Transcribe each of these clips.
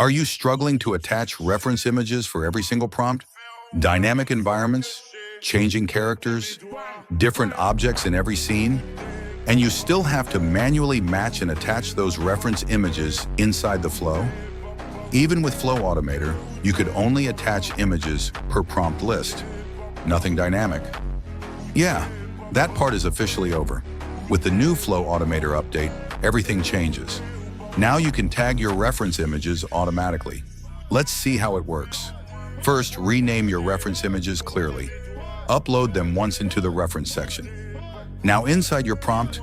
Are you struggling to attach reference images for every single prompt? Dynamic environments, changing characters, different objects in every scene? And you still have to manually match and attach those reference images inside the flow? Even with Flow Automator, you could only attach images per prompt list. Nothing dynamic. Yeah, that part is officially over. With the new Flow Automator update, everything changes. Now you can tag your reference images automatically. Let's see how it works. First, rename your reference images clearly. Upload them once into the reference section. Now inside your prompt,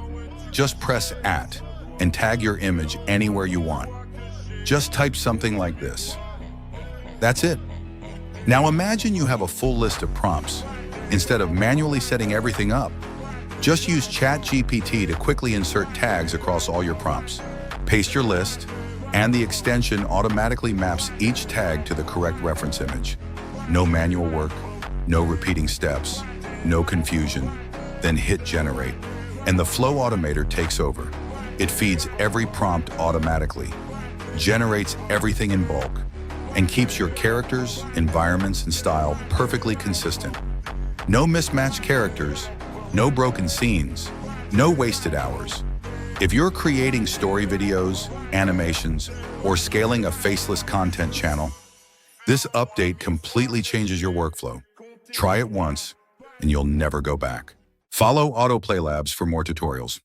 just press @ and tag your image anywhere you want. Just type something like this. That's it. Now imagine you have a full list of prompts. Instead of manually setting everything up, just use ChatGPT to quickly insert tags across all your prompts. Paste your list, and the extension automatically maps each tag to the correct reference image. No manual work, no repeating steps, no confusion. Then hit generate, and the Flow Automator takes over. It feeds every prompt automatically, generates everything in bulk, and keeps your characters, environments, and style perfectly consistent. No mismatched characters, no broken scenes, no wasted hours. If you're creating story videos, animations, or scaling a faceless content channel, this update completely changes your workflow. Try it once, and you'll never go back. Follow Autoplay Labs for more tutorials.